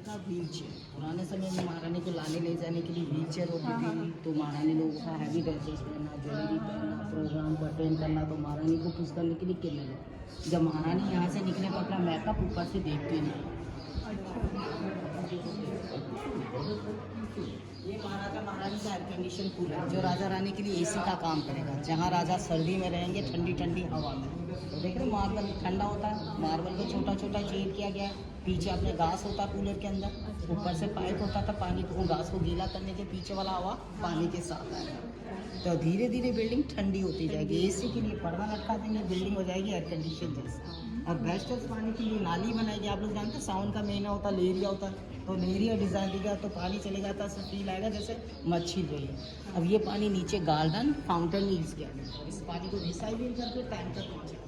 था wheel chair. पुराने समय में महारानी को लाने ले जाने के लिए व्हील चेयर होती थी। तो महारानी लोगों का हैवी ड्रेसेस पहनना, ज्वेलरी पहनना, प्रोग्राम को अटेंड करना, तो महारानी को पुश करने के लिए किले लो। जब महारानी यहाँ से निकले तो अपना मेकअप ऊपर से देखते नहीं। ये महाराजा महारानी का एयर कंडीशन कूलर जो राजा रानी के लिए एसी का काम करेगा। जहाँ राजा सर्दी में रहेंगे ठंडी ठंडी हवा में। तो देख रहे मार्बल ठंडा होता है, मार्बल को छोटा छोटा चेंज किया गया। पीछे अपने घास होता कूलर के अंदर, ऊपर से पाइप होता था पानी को घास को गीला करने के, पीछे वाला हवा पानी के साथ आएगा। तो धीरे धीरे बिल्डिंग ठंडी होती जाएगी। एसी के लिए पर्दा लटका देंगे, बिल्डिंग हो जाएगी एयर कंडीशन जैसे। और वेस्टर्स पानी के लिए नाली बनाएगी। आप लोग जानते हैं सावन का महीना होता है, लेरिया होता है, तो लेरिया डिज़ाइन देगा तो पानी चलेगा तो ऐसा फील आएगा जैसे मच्छी रही है। अब ये पानी नीचे गार्डन फाउंटेन यूज़ किया गया, इस पानी को रिसाइकिल करके टैंक तक पहुँचाएंगे।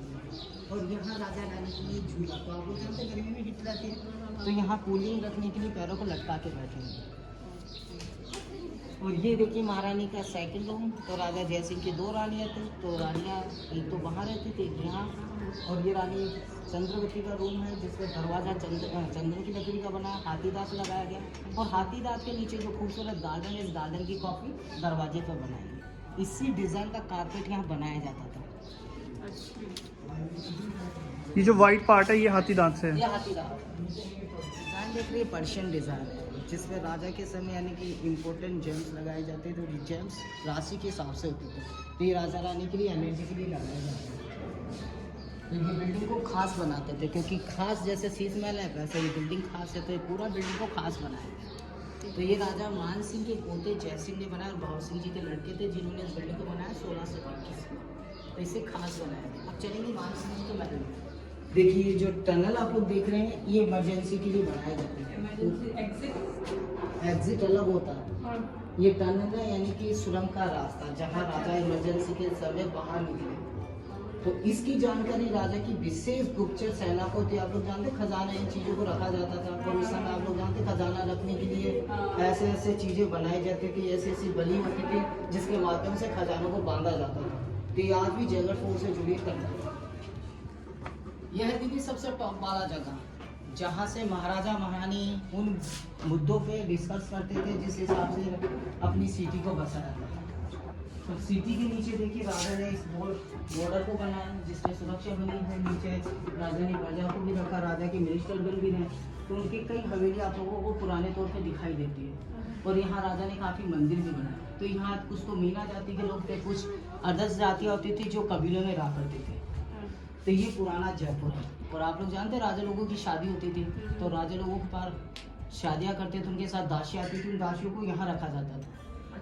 और यहाँ राजा रानी के लिए झूला, तो आप लोग जानते हैं गर्मी में हिट रहती है, तो यहाँ कूलिंग रखने के लिए पैरों को लटका के बैठेंगे। और ये देखिए महारानी का साइकिल रूम। तो राजा जयसिंह की 2 रानियाँ थी, तो रानियाँ एक तो वहाँ रहती थी, एक यहाँ। और ये रानी चंद्रवती का रूम है जिसमें दरवाज़ा चंद्र की लकड़ी का बना है, हाथी दांत लगाया गया। और हाथी दांत के नीचे जो खूबसूरत गार्डन है, इस गार्डन की कॉपी दरवाजे पर बनाई है। इसी डिज़ाइन का कारपेट यहाँ बनाया जाता था। ये जो वाइट पार्ट है ये हाथी दांत से है। ये हाथी दांत डिज़ाइन देख रही है, पर्शियन डिज़ाइन है जिसमें राजा के समय यानी कि इम्पोर्टेंट जेम्स लगाए जाते थे। तो जेम्स राशि के हिसाब से होते थे, तो ये राजा रानी के लिए एनर्जी के लिए लगाए जाते थे। तो ये बिल्डिंग को खास बनाते थे, क्योंकि खास जैसे शीश महल है वैसे ये बिल्डिंग खास है, तो ये पूरा बिल्डिंग को खास बनाया। तो ये राजा मान सिंह के पोते जय सिंह ने बनाया, और भाव सिंह जी के लड़के थे जिन्होंने इस बिल्डिंग को बनाया 1621 में। तो इसे खास बनाया। अब चलेंगे मान सिंह जी के महल में। देखिए ये जो टनल आप लोग देख रहे हैं, ये इमरजेंसी के लिए बनाए जाते हैं। एग्जिट अलग होता है। ये टनल है यानी कि सुरंग का रास्ता, जहाँ राजा इमरजेंसी के समय बाहर निकले। तो इसकी जानकारी राजा की विशेष गुप्तचर सेना को थी। आप लोग जानते खजाना, इन चीज़ों को रखा जाता था। और उस समय आप लोग जानते खजाना रखने के लिए ऐसे ऐसे चीज़ें बनाई जाती थी, ऐसी ऐसी बली होती थी जिसके माध्यम से खजानों को बांधा जाता था। तो ये आज भी जयगढ़ फोर्ट से जुड़ी करता है। यह है दीदी सबसे टॉप वाला जगह, जहाँ से महाराजा महारानी उन मुद्दों पे डिस्कस करते थे जिस हिसाब से अपनी सिटी को बसाया था। तो सिटी के नीचे देखिए राजा ने इस बॉर्डर को बनाया जिसमें सुरक्षा बनी है। नीचे राजा ने प्रजा को भी रखा, राजा के मिनिस्टर बन भी रहे। तो उनकी कई हवेली आप लोगों को पुराने तौर पे दिखाई देती है। और यहाँ राजा ने काफ़ी मंदिर भी बनाए। तो यहाँ कुछ तो मीना जाति के लोग थे, कुछ अदर्स जातियाँ होती थी जो कबीलों में रहा करते थे। तो ये पुराना जयपुर है। और आप लोग जानते हैं राजा लोगों की शादी होती थी, तो राजा लोगों के पास शादियाँ करते थे, उनके साथ दासियाँ आती थी, उन दासियों को यहाँ रखा जाता था।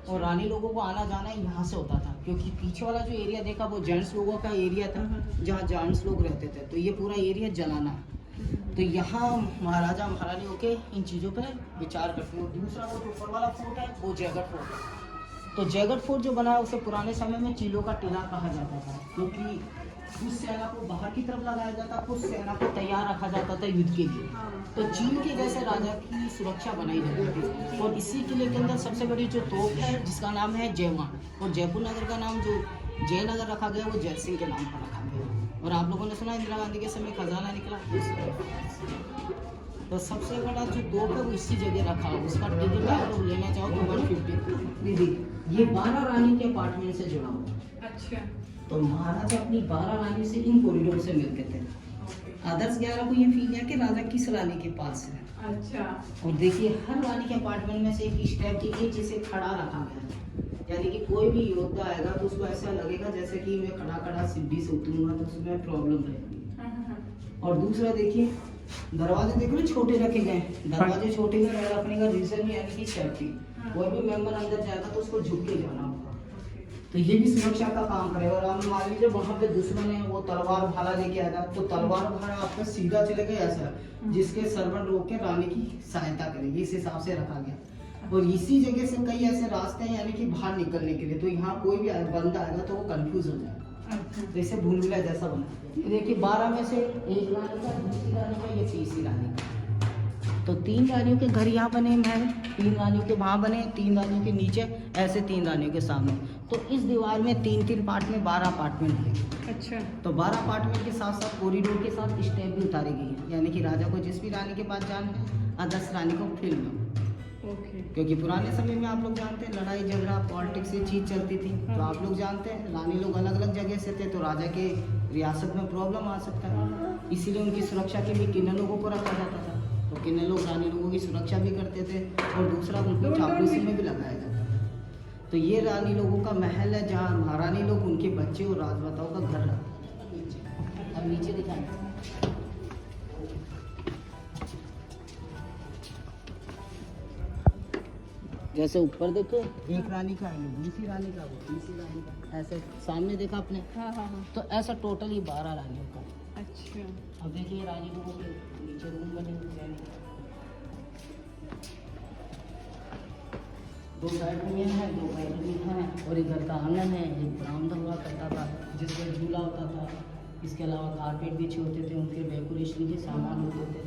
और रानी लोगों को आना जाना यहाँ से होता था, क्योंकि पीछे वाला जो एरिया देखा वो जेंट्स लोगों का एरिया था, जहाँ जेंट्स लोग रहते थे। तो ये पूरा एरिया जलाना है। तो यहाँ महाराजा महारानी होके इन चीज़ों पर विचार करते हैं। दूसरा वो जो ऊपर वाला फोर्ट है वो जयगढ़ फोर्ट है। तो जयगढ़ फोर्ट जो बना है उसे पुराने समय में चीलों का टीला कहा जाता था, क्योंकि कुछ सेना को बाहर की तरफ लगाया जाता, कुछ सेना को तैयार रखा जाता था युद्ध के लिए। तो चील के जैसे राजा की सुरक्षा बनाई जाती थी। और इसी किले के अंदर सबसे बड़ी जो तोप है जिसका नाम है जयवान, और जयपुर नगर का नाम जो जयनगर रखा गया वो जय सिंह के नाम पर रखा गया। और आप लोगों ने सुना इंदिरा गांधी के समय खजाना निकला, तो सबसे बड़ा जो तोप है वो इसी जगह रखा है। उसका टिकट आप लोग लेना चाहो तो 150 दीदी। ये 12 रानी के अपार्टमेंट से जुड़ा हुआ। अच्छा। तो महाराजा अपनी 12 रानी से इन कॉरिडोर से मिलते थे। आदर्श 11 को ये फील किया कि राजा किस रानी के पास है। अच्छा। और देखिए हर रानी के अपार्टमेंट में से एक स्टेप की जिसे खड़ा रखा गया है, यानी कि कोई भी योद्धा आएगा तो उसको ऐसा लगेगा जैसे कि मैं खड़ा खड़ा सीढ़ी से उतरूंगा तो उसमें प्रॉब्लम रहेगी। और दूसरा देखिए दरवाजे देखो ना छोटे रखे गए। दरवाजे छोटे रखने का रीजन यानी कि सेफ्टी। कोई भी मेंबर अंदर जाएगा तो उसको झुक के जाना होगा। तो ये भी सुरक्षा का काम करेगा। और आप मान लीजिए वहाँ पे दुश्मन है वो तलवार भाला लेके आएगा, तो तलवार भाला आपका सीधा चलेगा ऐसा, जिसके सर्वंट रोक के रानी की सहायता करेगी। इस हिसाब से रखा गया। और इसी जगह से कई ऐसे रास्ते हैं यानी कि बाहर निकलने के लिए, तो यहाँ कोई भी बंदा आएगा तो वो कंफ्यूज हो जाएगा। जैसे भूलभुलैया जैसा बना। तो देखिए 12 में से एक रानी का, दूसरी रानी का, ये तीसरी रानी का। तो 3 रानियों के घर यहाँ बने महल, 3 रानियों के वहाँ बने, 3 रानियों के नीचे, ऐसे 3 रानियों के सामने। तो इस दीवार में 3-3 पार्ट में 12 अपार्टमेंट है। अच्छा। तो 12 अपार्टमेंट के साथ साथ कॉरिडोर के साथ स्टेप भी उतारी गई है, यानी कि राजा को जिस भी रानी के पास जाना है 10 रानी को फिल्म। ओके। क्योंकि पुराने समय में आप लोग जानते हैं लड़ाई झगड़ा पॉलिटिक्स ये चीज़ चलती थी, तो आप लोग जानते हैं रानी लोग अलग अलग जगह से थे, तो राजा के रियासत में प्रॉब्लम आ सकता है, इसीलिए उनकी सुरक्षा के लिए किन्नर लोगों को रखा जाता था। तो किन्नर लोग रानी लोगों की सुरक्षा भी करते थे और दूसरा उनको चापलूसी में भी लगाया जाता था। तो ये रानी लोगों का महल है जहाँ महारानी लोग उनके बच्चे और राजमाताओं का घर रहता है। अब नीचे दिखाएं। जैसे ऊपर देखो एक रानी का है, दूसरी रानी का, वो तीसरी रानी का, ऐसे सामने देखा आपने। हाँ हाँ हाँ। तो ऐसा टोटल ही 12 रानियों का। अच्छा। अब देखिए रानी लोगों के नीचे रूम बने हुए हैं, 2 बेडरूम हैं, 2 बेडरूम हैं और इधर का आंगन है, एक बरामदा हुआ करता था जिसमें झूला होता था। इसके अलावा कारपेट बिछे होते थे, उनके डेकोरेशन के सामान होते थे।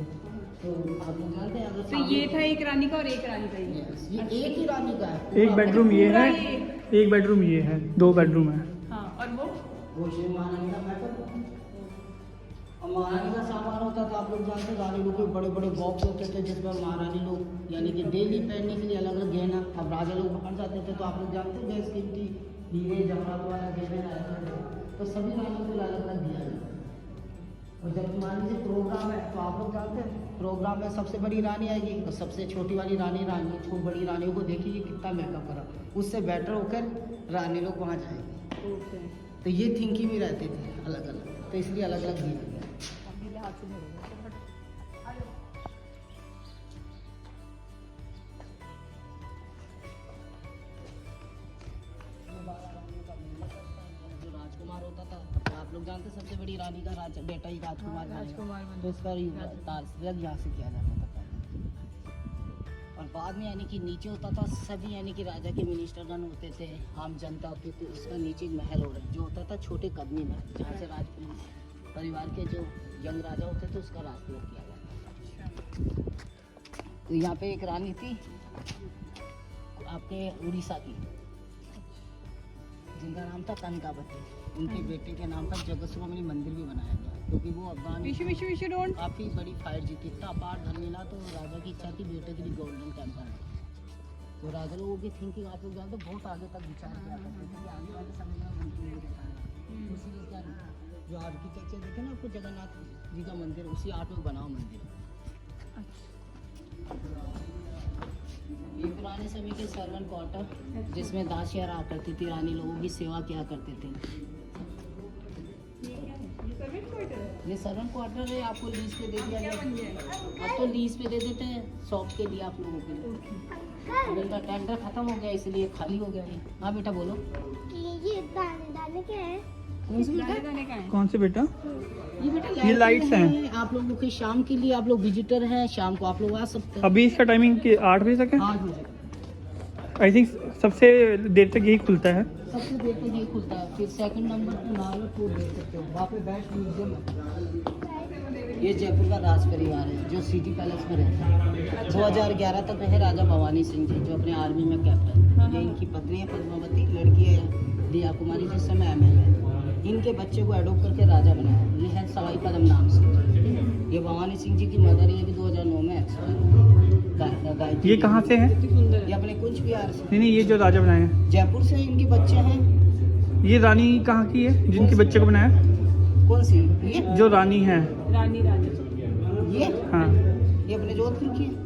तो आप लोग जानते हैं अगर तो ये था एक रानी का और एक रानी का ये। ये एक ही रानी का है। एक बेडरूम ये है, पूरा ये। एक बेडरूम ये है, 2 बेडरूम है। हाँ और वो श्री महारानी का बैठक और महारानी का सामान होता था। आप लोग जानते हैं रानी लोग के बड़े बड़े बॉक्स होते थे जिसमें महारानी लोग यानी कि डेली पहनने के लिए अलग अलग गहना। अब राजा लोग बाहर जाते थे तो आप लोग जानते हैं बेसकीमती हीरे जवाहरात वाला गहने लाते थे, तो सभी रानियों को अलग अलग दिया गया। और जब मान लीजिए प्रोग्राम है तो आप लोग जानते हैं प्रोग्राम में सबसे बड़ी रानी आएगी और सबसे छोटी वाली रानी बड़ी रानियों को देखिए कितना मेकअप करा, उससे बेटर होकर रानी लोग वहाँ जाएंगे। ओके। तो ये थिंकिंग भी रहती थी अलग अलग, तो इसलिए अलग अलग दिया गया। जो राजकुमार होता था, तो आप लोग जानते हैं सबसे बड़ी रानी का बेटा ही राजकुमार बनेगा। राजकुमार तो इसका तारक यहाँ से किया जाता था पहले। और बाद में यानी कि नीचे होता था सभी यानी कि राजा के मिनिस्टरगण होते थे, आम जनता होती थी, उसका नीचे एक महल हो रहा जो होता था छोटे कदमी में, जहाँ से राज परिवार के जो यंग राजा होते थे उसका राजयोग किया जाता था। तो यहाँ पे एक रानी थी आपके उड़ीसा की जिनका नाम था कनकावती। उनके बेटे के नाम पर जगतस्वामी मंदिर भी बनाया गया क्योंकि वो अफगान काफ़ी बड़ी फाइट जीती, इतना अपार धन मिला। तो राजा की इच्छा थी बेटे के लिए गोल्डन टेम्पल है। तो राजा लोगों की थिंकिंग आप लोग जानते बहुत आगे तक विचार किया करते थे कि आगे वाले समय में उनको ये दिखाना। इसीलिए क्या जो आर्किटेक्चर देखे ना आपको जगन्नाथ जी का मंदिर उसी आर्ट में बनाओ मंदिर। ये पुराने समय के सर्वेंट क्वार्टर जिसमें दासियां रहा करती थी, रानी लोगों की सेवा किया करते थे। ये सर्वेंट क्वार्टर है, आपको लीज पे दे दिया गया। अब तो लीज पे दे देते हैं शॉप के लिए आप लोगों के लिए। अब इनका टेंडर खत्म हो गया इसलिए खाली हो गया है। हाँ बेटा बोलो। ये दाने क्या है? कौन सी बेटा? कौन से बेटा? ये बेटा ये लाइट्स हैं। आप लोगों के शाम के लिए, आप लोग विजिटर हैं, शाम को आप लोग आ सकते हैं। अभी इसका टाइमिंग 8 बजे तक है। 8 बजे आई थिंक सबसे देर तक यही खुलता है। सबसे देर तक ये खुलता है। फिर सेकंड नंबर पे नाल को देख सकते हो, वहाँ पे बेस्ट म्यूजियम है। ये जयपुर का राज परिवार है जो सिटी पैलेस में रहता है। 2011 तक है राजा भवानी सिंह जी जो अपने आर्मी में कैप्टन। ये इनकी पत्नी है पद्मावती, लड़की है दिया कुमारी जिस समय ML है। इनके बच्चे को एडोप्ट करके राजा बनाया। ये है सवाई पदम नाम से। ये भवानी सिंह जी की मदर है, कि 2009 में एक्सपायर। ये कहाँ से है? ये अपने कुछ बिहार से। नहीं, ये जो राजा बनाए हैं जयपुर से इनके बच्चे हैं। ये रानी कहाँ की है जिनके बच्चे को बनाया? कौन सी? ये जो रानी है। रानी रानी ये हाँ, ये अपने जोधपुर की है।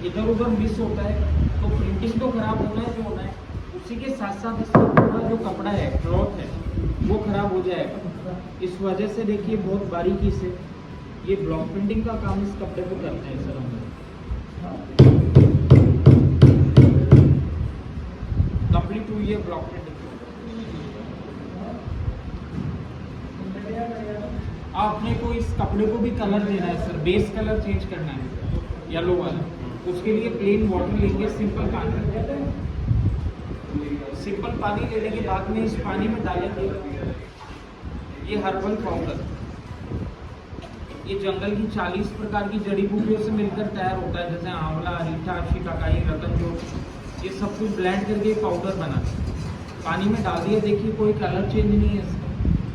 इधर उधर मिस होता है तो प्रिंटिंग तो खराब होना है जो होना है, उसी के साथ साथ इसका पूरा जो कपड़ा है क्लॉथ है वो खराब हो जाएगा। इस वजह से देखिए बहुत बारीकी से ये ब्लॉक प्रिंटिंग का काम इस कपड़े पे करते हैं सर हम। कंप्लीट हुई है ब्लॉक प्रिंटिंग। आपने को इस कपड़े को भी कलर देना है सर, बेस कलर चेंज करना है येलो वाला। उसके लिए प्लेन वाटर लेंगे, सिंपल पानी। सिंपल पानी लेने के बाद में इस पानी में डालेंगे ये हर्बल पाउडर। ये जंगल की 40 प्रकार की जड़ी बूटियों से मिलकर तैयार होता है, जैसे आंवला, रीठा, शिकाकाई, रतनजोड़। ये सब कुछ ब्लेंड करके पाउडर बना पानी में डाल दिया। देखिए कोई कलर चेंज नहीं है इसका।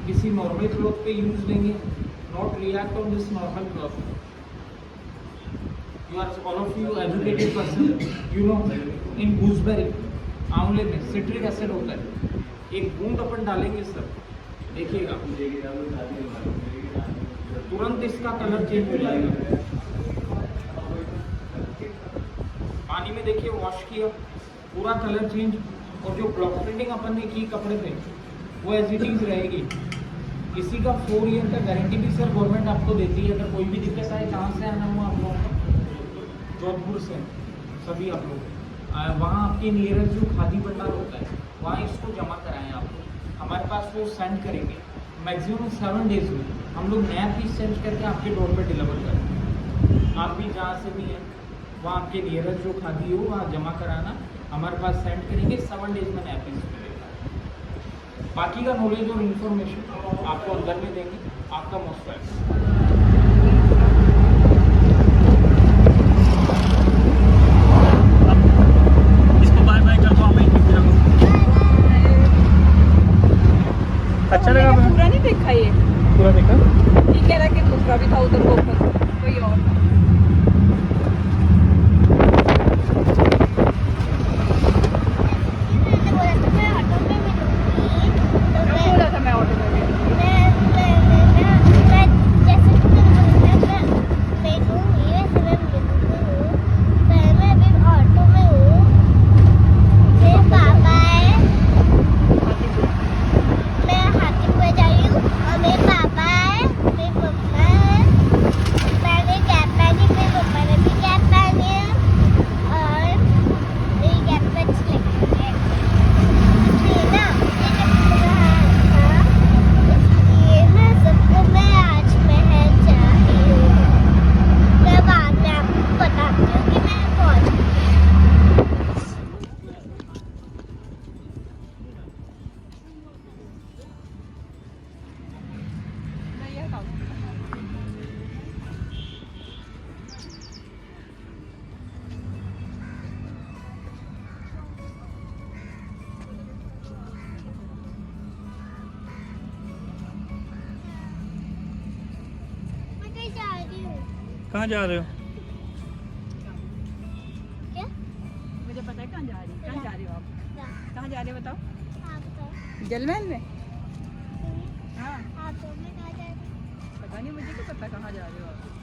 किसी नॉर्मल क्लॉथ पे यूज लेंगे, not react on this normal cloth. You are all of you educated person, you know in gooseberry आंवले में सिट्रिक एसिड होता है। एक बूंद अपन डालेंगे सर, देखिएगा तुरंत इसका कलर चेंज हो जाएगा। पानी में देखिए वॉश किया, पूरा कलर चेंज। और जो ब्लॉक प्रिंटिंग अपन ने की कपड़े पे वो एज इट इज रहेगी। इसी का 4 ईयर का गारंटी भी सर गवर्नमेंट आपको देती है। अगर कोई भी दिक्कत आए, कहाँ से आना हुआ आप लोगों को? जोधपुर से सभी आप लोग वहाँ आपके नियरेस्ट जो खादी भंडार होता है वहाँ इसको जमा कराएं आप लोग। हमारे पास वो सेंड करेंगे मैक्सिमम 7 डेज में। हम लोग नया पीस सेंड करके आपके डोर पे डिलीवर करेंगे। आप भी जहाँ से भी हैं वहाँ आपके नियरेस्ट जो खादी हो वहाँ जमा कराना, हमारे पास सेंड करेंगे। 7 डेज में नया पीस मिलेगा। बाकी का नॉलेज और इन्फॉर्मेशन आपको अंदर में देंगे। आपका मोस्ट वेलकम। अच्छा लगा? पूरा नहीं देखा ये, पूरा देखा? ठीक है, कि दूसरा भी था उधर को ऊपर कोई और था। बोला था मैं ऑटो में भी। कहाँ जा रहे हो? क्या? मुझे पता है कहाँ जा रही हो। कहाँ जा रही हो आप? क्या? कहाँ जा रहे हो बताओ? आप जलमहल में? हाँ, तो मैं कहाँ जा रही हूँ? पता नहीं, मुझे क्या पता कहाँ जा रहे हो आप।